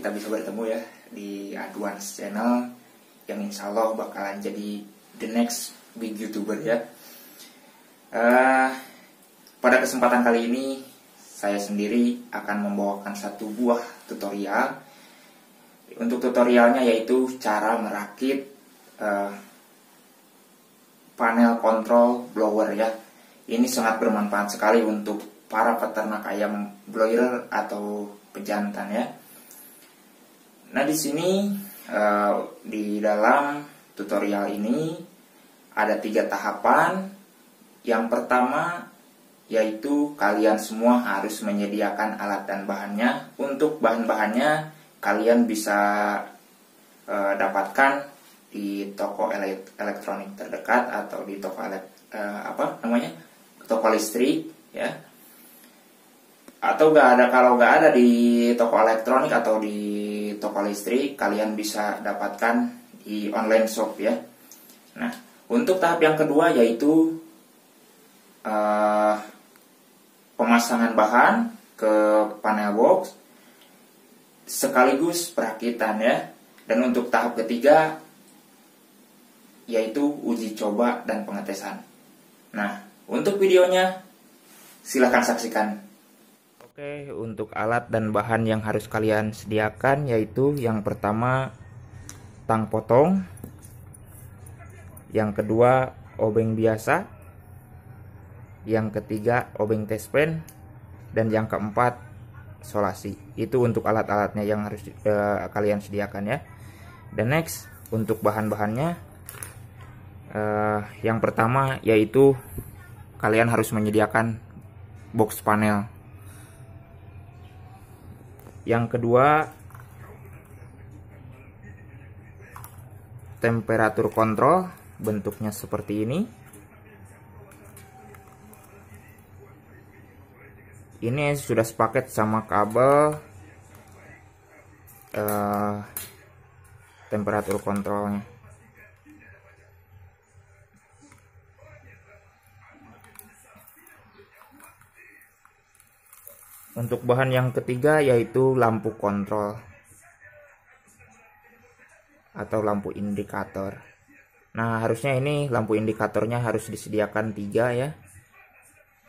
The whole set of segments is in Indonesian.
kita bisa bertemu ya di Advance Channel yang insya Allah bakalan jadi the next big YouTuber ya. Pada kesempatan kali ini saya sendiri akan membawakan satu buah tutorial. Untuk tutorialnya yaitu cara merakit panel control blower ya. Ini sangat bermanfaat sekali untuk para peternak ayam broiler atau pejantan ya. Nah, di sini di dalam tutorial ini ada 3 tahapan. Yang pertama yaitu kalian semua harus menyediakan alat dan bahannya. Untuk bahan-bahannya kalian bisa dapatkan di toko elektronik terdekat atau di toko toko listrik ya. Atau kalau nggak ada di toko elektronik atau di toko listrik, kalian bisa dapatkan di online shop ya. Nah, untuk tahap yang kedua yaitu pemasangan bahan ke panel box sekaligus perakitan ya. Dan untuk tahap ketiga yaitu uji coba dan pengetesan. Nah, untuk videonya silahkan saksikan. Oke, untuk alat dan bahan yang harus kalian sediakan yaitu yang pertama tang potong, yang kedua obeng biasa, yang ketiga obeng tespen, dan yang keempat solasi. Itu untuk alat-alatnya yang harus kalian sediakan ya. Dan next untuk bahan-bahannya yang pertama yaitu kalian harus menyediakan box panel. Yang kedua temperatur kontrol, bentuknya seperti ini. Ini sudah sepaket sama kabel temperatur kontrolnya. Untuk bahan yang ketiga yaitu lampu kontrol atau lampu indikator. Nah, harusnya ini lampu indikatornya harus disediakan 3 ya.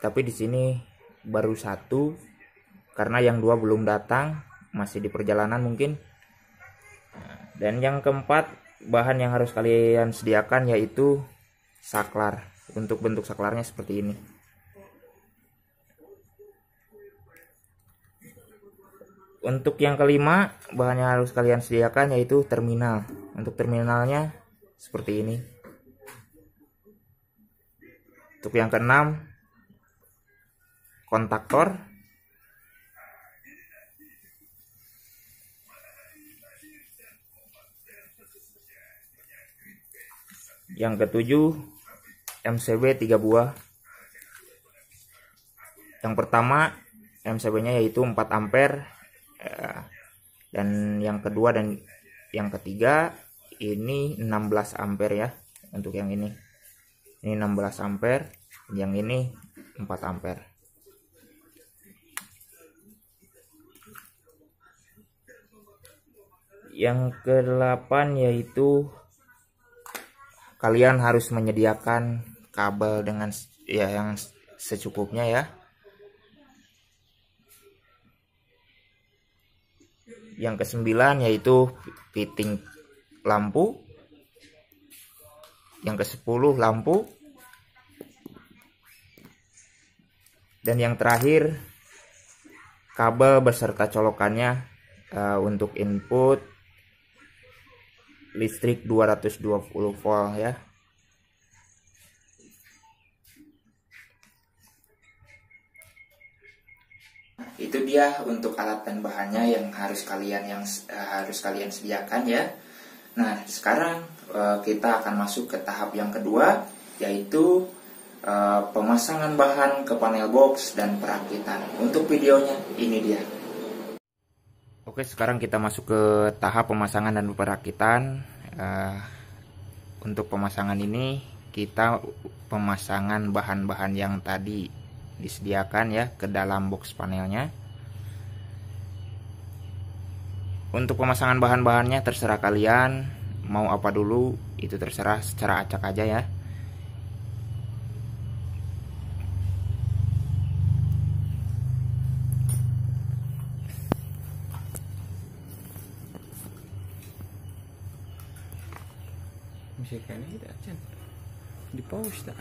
Tapi di sini baru 1 karena yang 2 belum datang, masih di perjalanan mungkin. Dan yang keempat, bahan yang harus kalian sediakan yaitu saklar. Untuk bentuk saklarnya seperti ini. Untuk yang kelima, bahan yang harus kalian sediakan yaitu terminal. Untuk terminalnya seperti ini. Untuk yang keenam, kontaktor. Yang ketujuh, MCB 3 buah. Yang pertama, MCB-nya yaitu 4 ampere. Dan yang kedua dan yang ketiga ini 16 ampere ya. Untuk yang ini 16 ampere, yang ini 4 ampere. Yang ke-8 yaitu kalian harus menyediakan kabel dengan ya yang secukupnya ya. Yang ke-9 yaitu fitting lampu. Yang ke-10 lampu. Dan yang terakhir kabel beserta colokannya untuk input listrik 220 volt ya. Itu dia untuk alat dan bahannya yang harus kalian sediakan ya. Nah, sekarang kita akan masuk ke tahap yang kedua yaitu pemasangan bahan ke panel box dan perakitan. Untuk videonya ini dia. Oke, sekarang kita masuk ke tahap pemasangan dan perakitan. Untuk pemasangan ini kita pemasangan bahan-bahan yang tadi disediakan ya ke dalam box panelnya. Untuk pemasangan bahan-bahannya terserah kalian mau apa dulu, itu terserah, secara acak aja ya. Misalkan ini tak Chan di pause tak.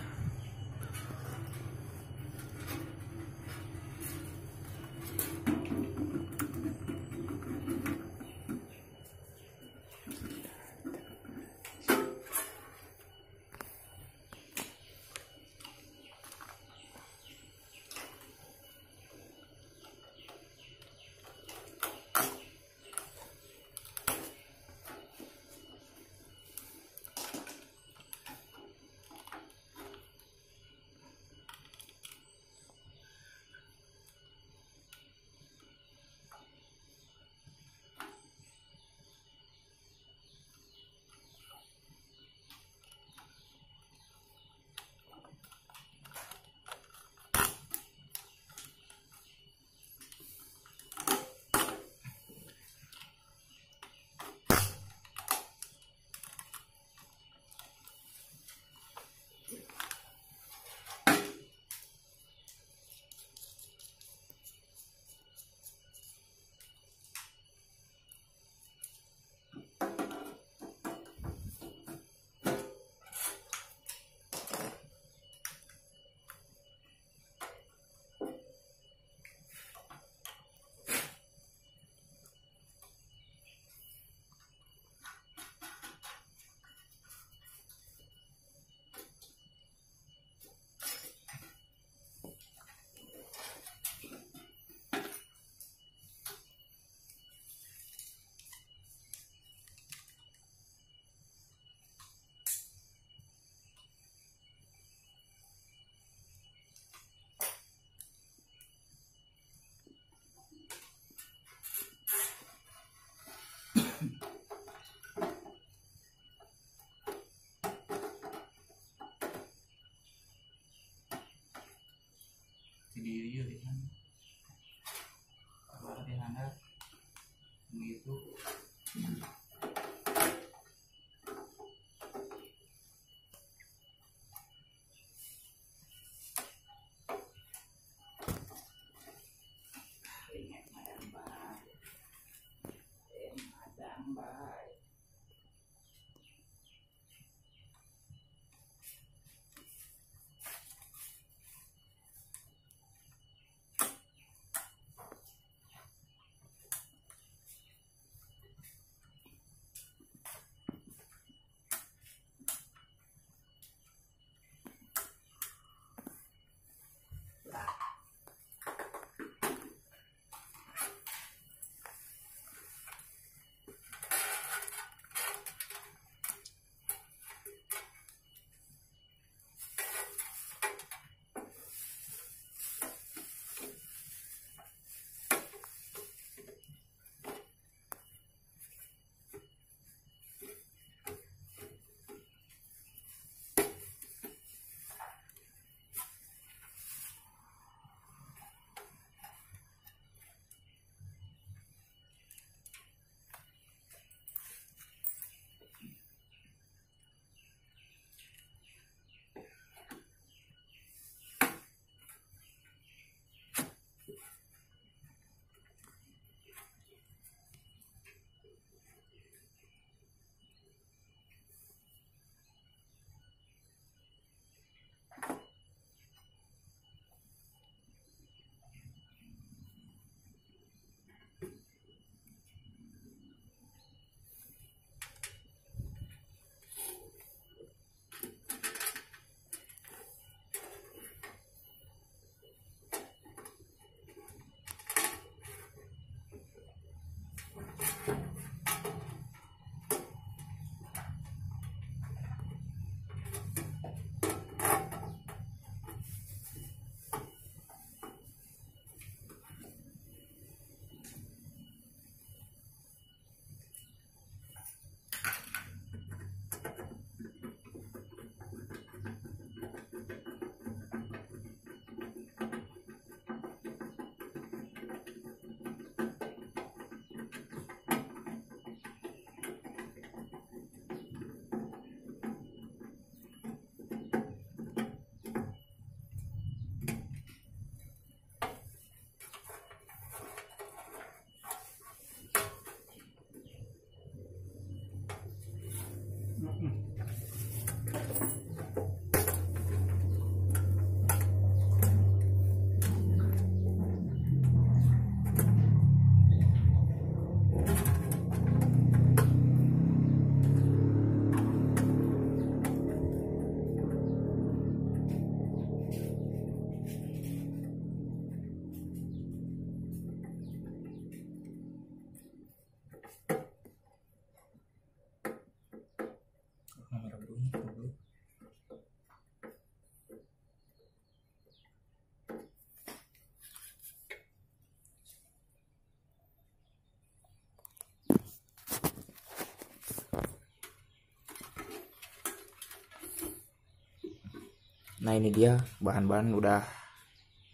Nah ini dia bahan-bahan udah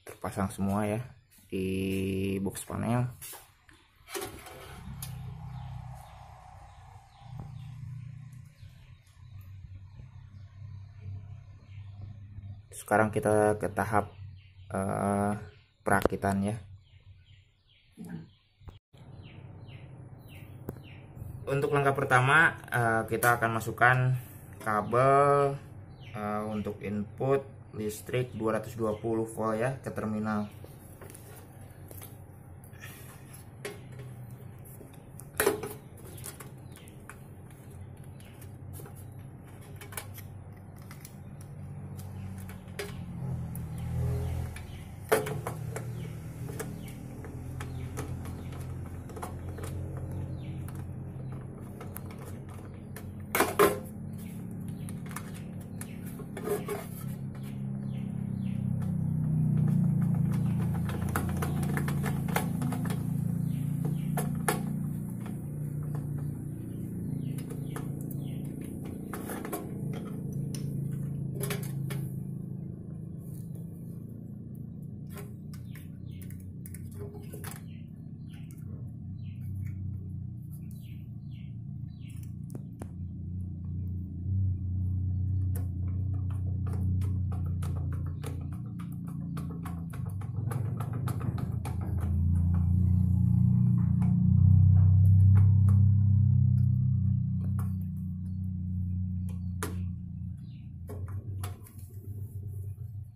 terpasang semua ya di box panel. Sekarang kita ke tahap perakitan ya. Untuk langkah pertama kita akan masukkan kabel untuk input listrik 220 volt ya ke terminal.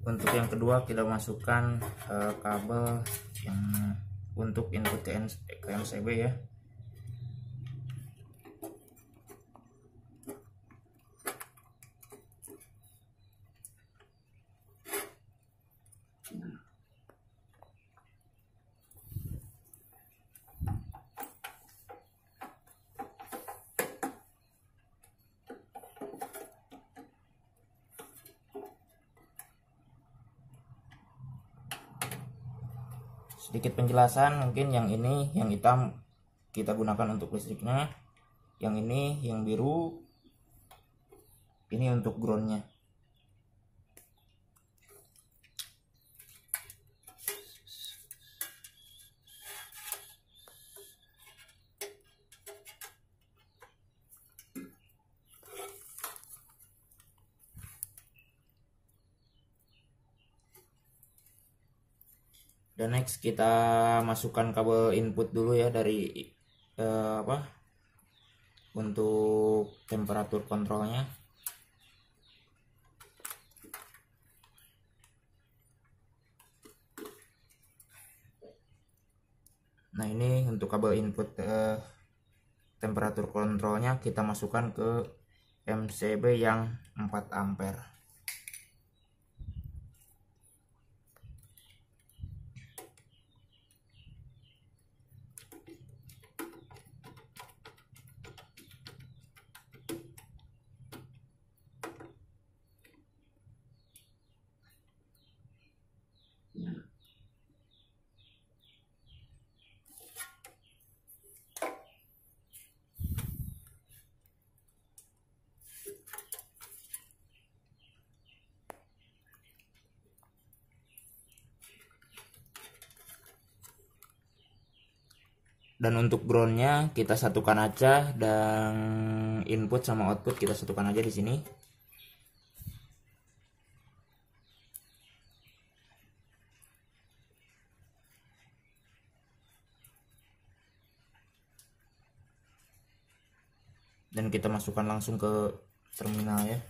Untuk yang kedua kita masukkan kabel yang untuk input ke MCB ya. Sedikit penjelasan, mungkin yang ini yang hitam kita gunakan untuk listriknya, yang ini yang biru ini untuk groundnya. Dan next kita masukkan kabel input dulu ya dari untuk temperatur kontrolnya. Nah ini untuk kabel input temperatur kontrolnya kita masukkan ke MCB yang 4 ampere. Dan untuk groundnya kita satukan aja, dan input sama output kita satukan aja di sini. Dan kita masukkan langsung ke terminal ya.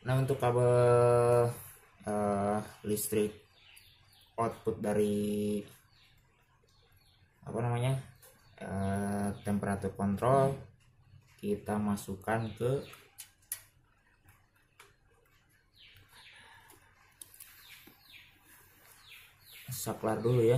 Nah, untuk kabel listrik output dari temperatur kontrol kita masukkan ke saklar dulu ya.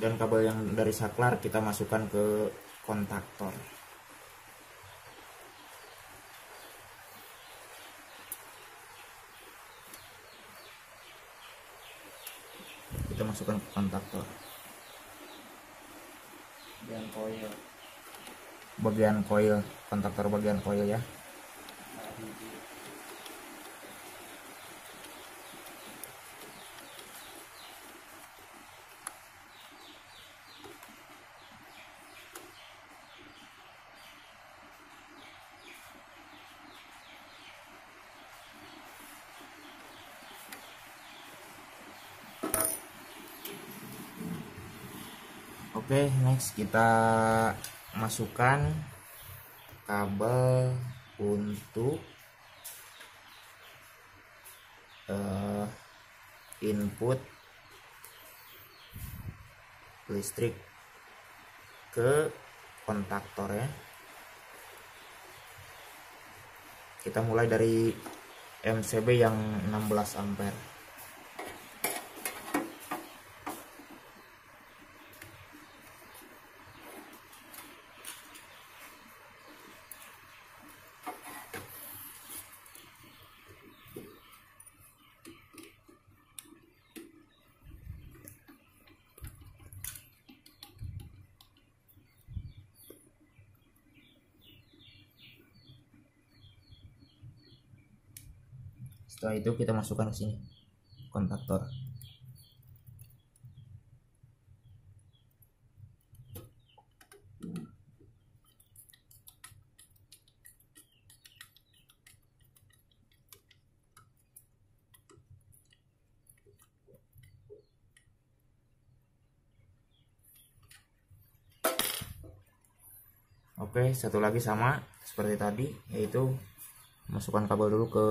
Dan kabel yang dari saklar kita masukkan ke kontaktor. Kita masukkan ke kontaktor. Bagian koil, kontaktor bagian koil ya. Oke, next kita masukkan kabel untuk input listrik ke kontaktor ya. Kita mulai dari MCB yang 16 ampere. Setelah itu kita masukkan ke sini kontaktor. Oke, satu lagi sama seperti tadi, yaitu masukkan kabel dulu ke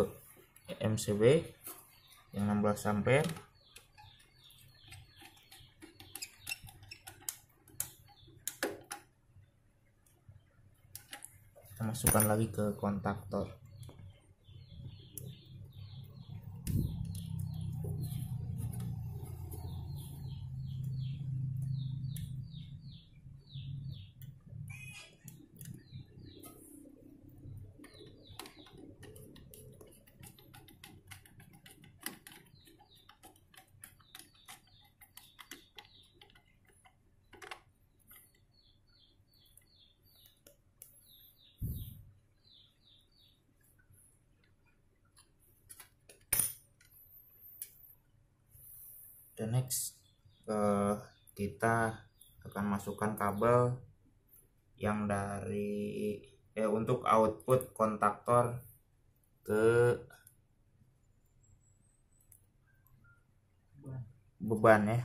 MCB yang 16 ampere. Kita masukkan lagi ke kontaktor. Dan next kita akan masukkan kabel yang dari untuk output kontaktor ke beban ya.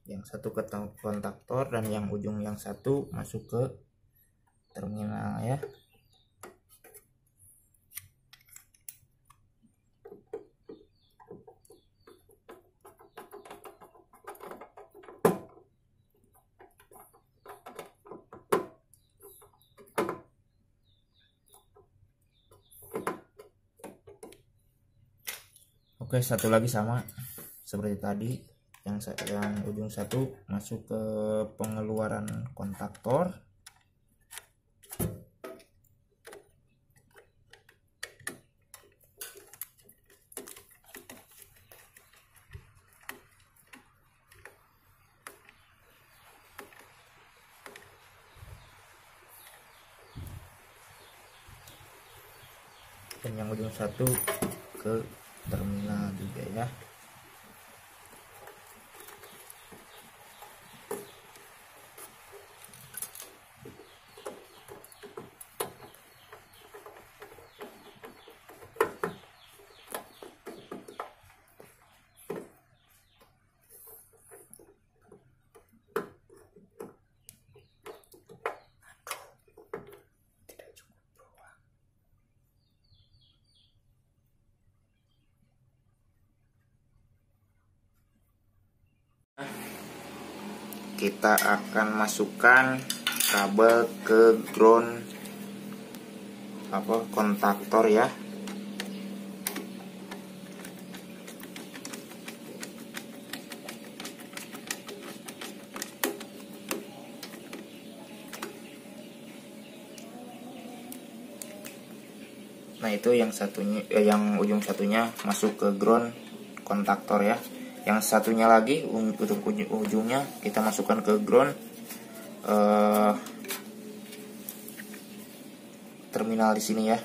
Yang satu ke kontaktor dan yang ujung yang satu masuk ke terminal ya. Oke, satu lagi sama seperti tadi, yang ujung satu masuk ke pengeluaran kontaktor. Dan yang ujung satu ke terminal juga ya. Kita akan masukkan kabel ke ground kontaktor ya. Nah, itu yang satunya, yang ujung satunya masuk ke ground kontaktor ya. Yang satunya lagi untuk ujungnya kita masukkan ke ground terminal di sini ya.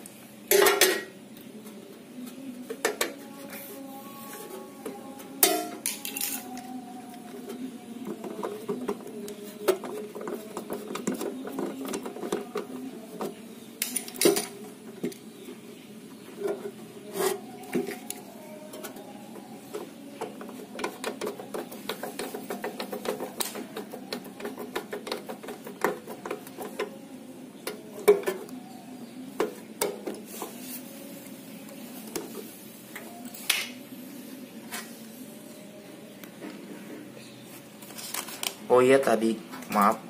Oh iya, tadi maaf,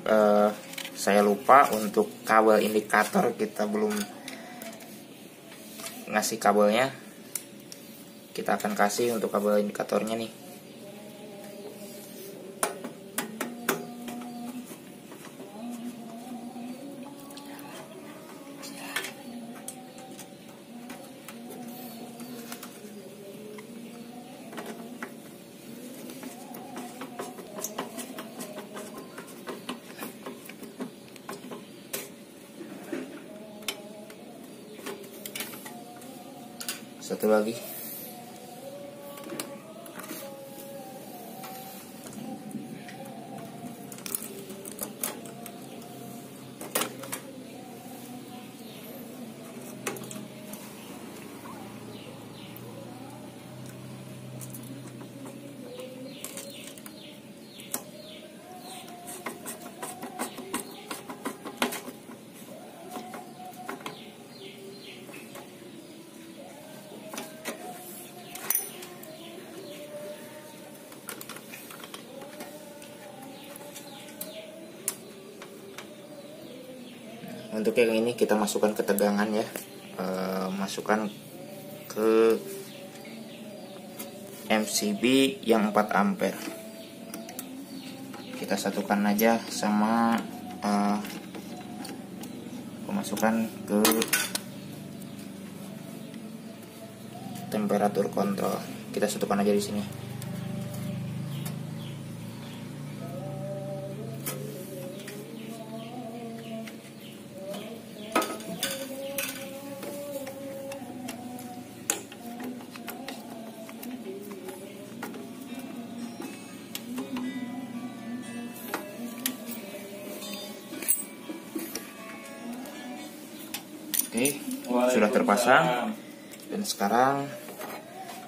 saya lupa untuk kabel indikator, kita belum ngasih kabelnya. Kita akan kasih untuk kabel indikatornya nih. Satu lagi. Untuk yang ini kita masukkan ke tegangan ya, masukkan ke MCB yang 4 ampere. Kita satukan aja sama pemasukan ke temperatur kontrol. Kita satukan aja di sini. Ini sudah terpasang dan sekarang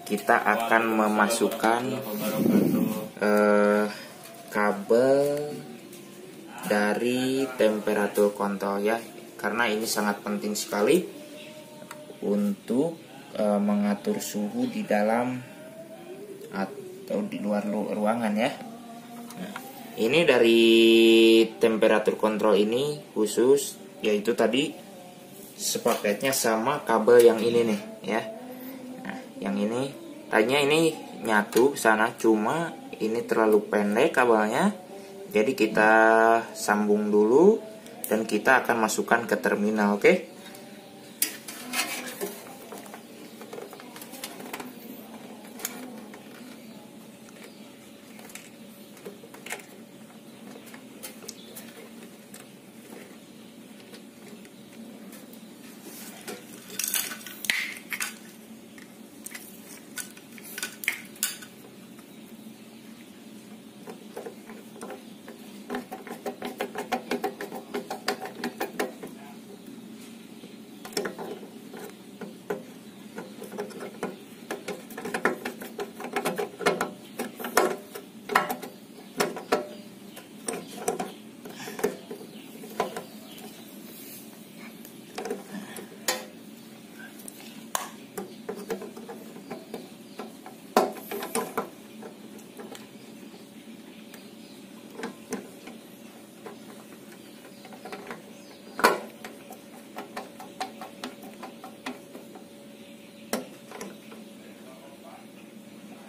kita akan memasukkan kabel dari temperatur kontrol ya, karena ini sangat penting sekali untuk mengatur suhu di dalam atau di luar ruangan ya. Nah, ini dari temperatur kontrol ini khusus, yaitu tadi sepaketnya sama kabel yang ini nih ya. Nah, yang ini tadinya ini nyatu sana, cuma ini terlalu pendek kabelnya, jadi kita sambung dulu dan kita akan masukkan ke terminal, oke?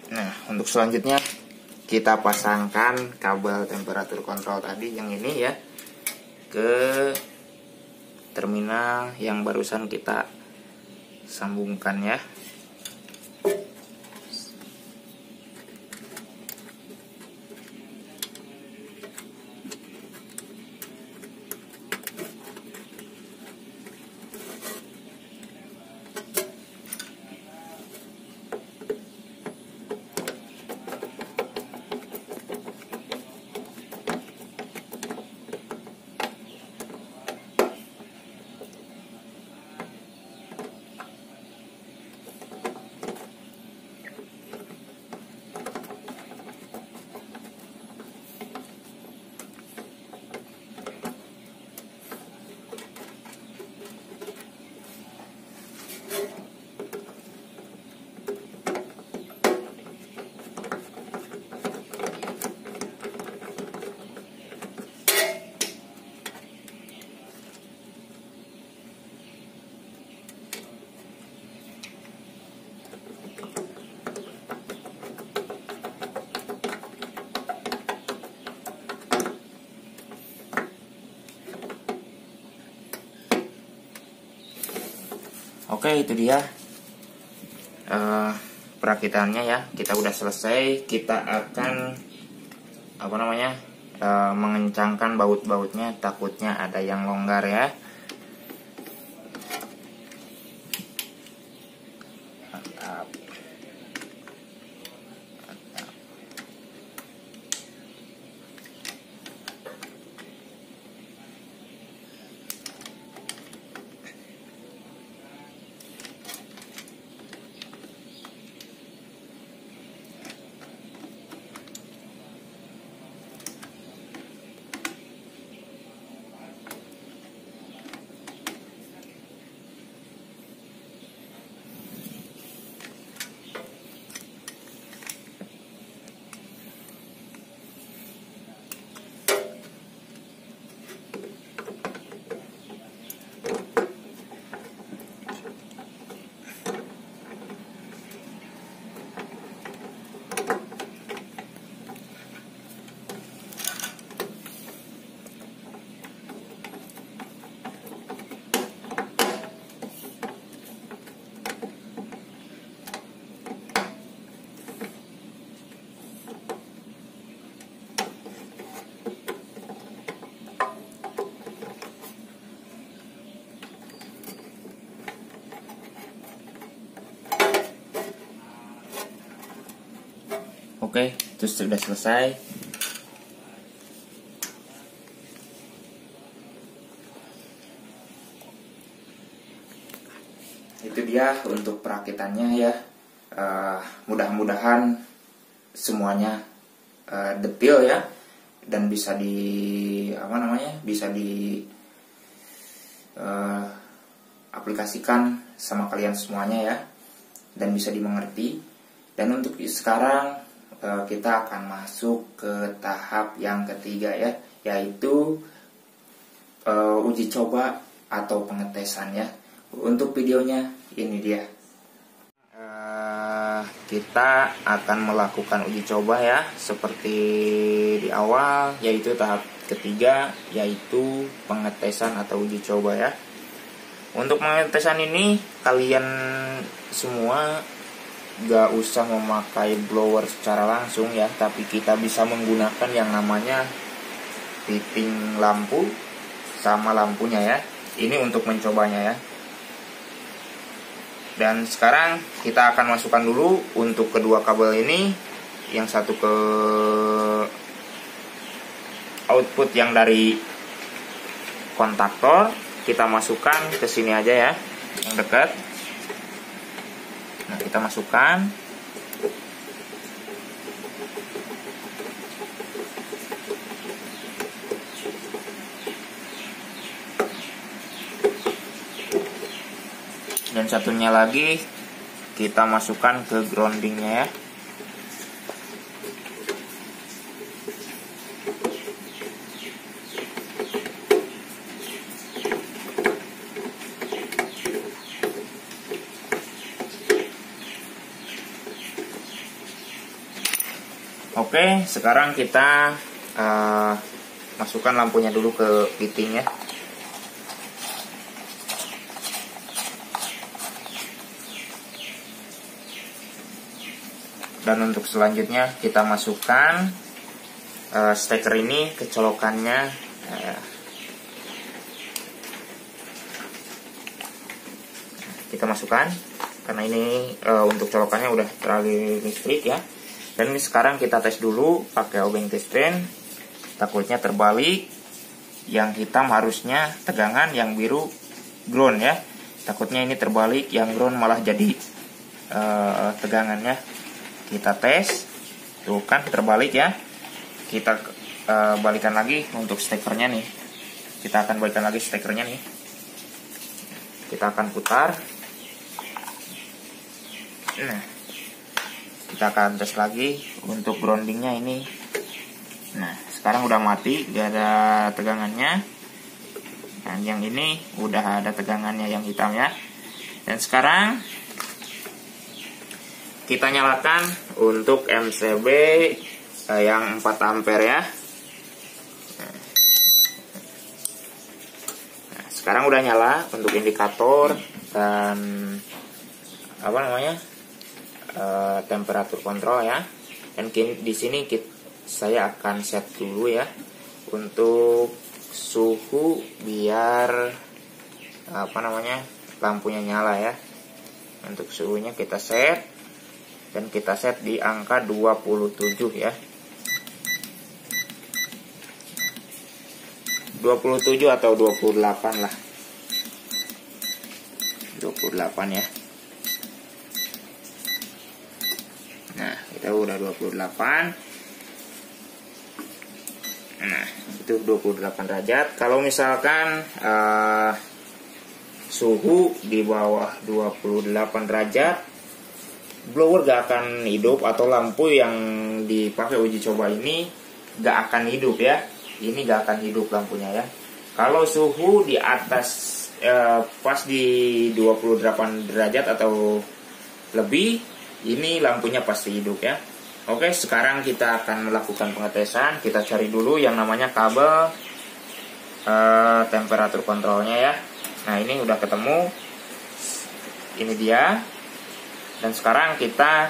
Nah, untuk selanjutnya kita pasangkan kabel temperatur kontrol tadi yang ini ya ke terminal yang barusan kita sambungkan ya. Oke, itu dia perakitannya ya. Kita udah selesai. Kita akan mengencangkan baut-bautnya, takutnya ada yang longgar ya. Mantap. Oke, itu sudah selesai. itu dia untuk perakitannya ya. Mudah-mudahan semuanya detail ya, dan bisa bisa di aplikasikan sama kalian semuanya ya, dan bisa dimengerti. Dan untuk sekarang kita akan masuk ke tahap yang ketiga ya, yaitu uji coba atau pengetesan ya. Untuk videonya ini dia. Kita akan melakukan uji coba ya, seperti di awal, yaitu tahap ketiga, yaitu pengetesan atau uji coba ya. Untuk pengetesan ini kalian semua gak usah memakai blower secara langsung ya, tapi kita bisa menggunakan yang namanya fitting lampu sama lampunya ya. Ini untuk mencobanya ya. Dan sekarang kita akan masukkan dulu untuk kedua kabel ini, yang satu ke output yang dari kontaktor, kita masukkan ke sini aja ya, yang dekat. Nah, kita masukkan. Dan satunya lagi kita masukkan ke groundingnya ya. Oke, sekarang kita masukkan lampunya dulu ke fitting ya. Dan untuk selanjutnya kita masukkan steker ini ke colokannya. Kita masukkan karena ini untuk colokannya udah terlalu listrik ya. Dan ini sekarang kita tes dulu pakai obeng test pen. Takutnya terbalik, yang hitam harusnya tegangan, yang biru ground ya. Takutnya ini terbalik, yang ground malah jadi tegangannya. Kita tes, tuh kan terbalik ya. Kita balikan lagi untuk stekernya nih. Kita akan balikan lagi stekernya nih. Kita akan putar. Nah, kita akan tes lagi untuk groundingnya ini. Nah, sekarang udah mati, gak ada tegangannya. Dan yang ini udah ada tegangannya yang hitam ya. Dan sekarang kita nyalakan untuk MCB yang 4 ampere ya. Nah, sekarang udah nyala untuk indikator dan temperatur kontrol ya. Dan di sini saya akan set dulu ya untuk suhu biar lampunya nyala ya. Untuk suhunya kita set. Dan kita set di angka 27 ya. 27 atau 28 lah. 28 ya. Nah, kita udah 28. Nah, itu 28 derajat. Kalau misalkan suhu di bawah 28 derajat, blower gak akan hidup, atau lampu yang dipakai uji coba ini gak akan hidup ya. Ini gak akan hidup lampunya ya. Kalau suhu di atas pas di 28 derajat atau lebih, ini lampunya pasti hidup ya. Oke, sekarang kita akan melakukan pengetesan. Kita cari dulu yang namanya kabel temperatur kontrolnya ya. Nah, ini udah ketemu. Ini dia. Dan sekarang kita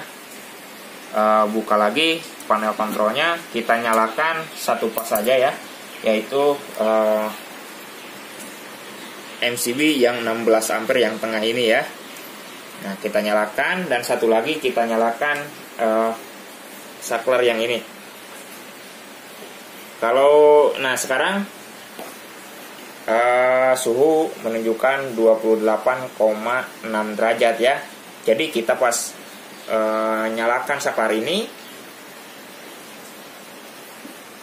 buka lagi panel kontrolnya. Kita nyalakan satu pas saja ya, yaitu MCB yang 16 ampere yang tengah ini ya. Nah, kita nyalakan, dan satu lagi kita nyalakan saklar yang ini. Sekarang suhu menunjukkan 28,6 derajat ya. Jadi kita pas nyalakan saklar ini,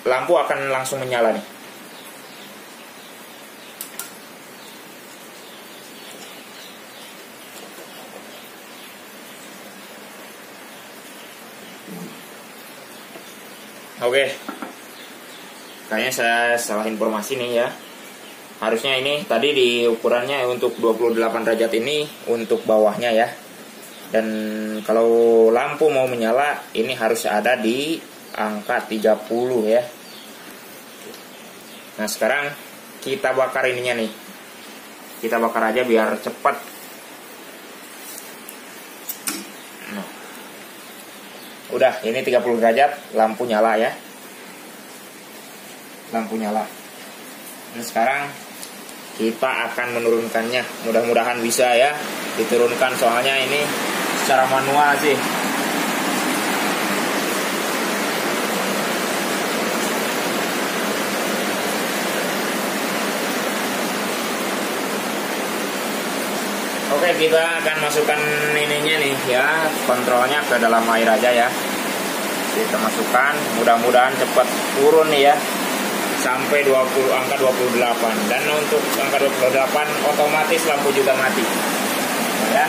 lampu akan langsung menyala nih. Oke, kayaknya saya salah informasi nih ya. Harusnya ini tadi di ukurannya untuk 28 derajat ini untuk bawahnya ya. Dan kalau lampu mau menyala ini harus ada di angka 30 ya. Nah sekarang kita bakar ininya nih. Kita bakar aja biar cepat. Nah. Udah, ini 30 derajat, lampu nyala ya. Lampu nyala. Ini sekarang kita akan menurunkannya. Mudah-mudahan bisa ya diturunkan, soalnya ini secara manual sih. Oke, kita akan masukkan ininya nih ya, kontrolnya ke dalam air aja ya. Kita masukkan, mudah-mudahan cepat turun nih ya, sampai angka 28. Dan untuk angka 28 otomatis lampu juga mati. Ya,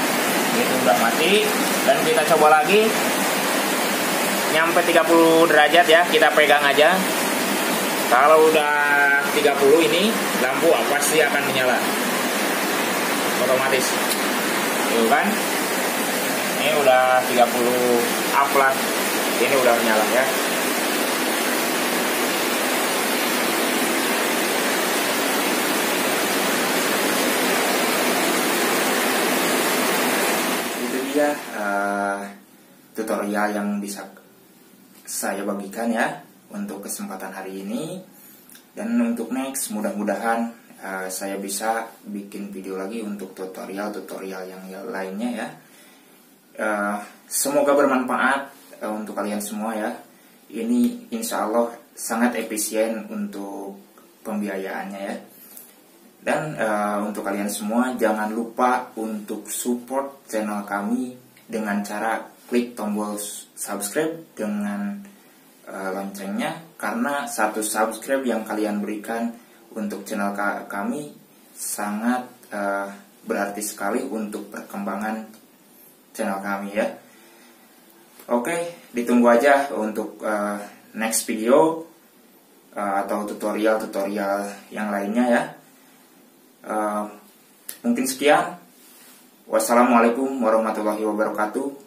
itu udah mati. Dan kita coba lagi, nyampe 30 derajat ya, kita pegang aja. Kalau udah 30 ini, lampu pasti akan menyala otomatis. Tuh kan, ini udah 30 up lah, ini udah menyala ya. Itu dia tutorial yang bisa saya bagikan ya untuk kesempatan hari ini. Dan untuk next, mudah-mudahan saya bisa bikin video lagi untuk tutorial-tutorial yang lainnya ya. Semoga bermanfaat untuk kalian semua ya. Ini insya Allah sangat efisien untuk pembiayaannya ya. Dan untuk kalian semua jangan lupa untuk support channel kami dengan cara klik tombol subscribe dengan loncengnya, karena satu subscribe yang kalian berikan untuk channel kami sangat berarti sekali untuk perkembangan channel kami ya. Oke, ditunggu aja untuk next video atau tutorial-tutorial yang lainnya ya. Mungkin sekian. Wassalamualaikum warahmatullahi wabarakatuh.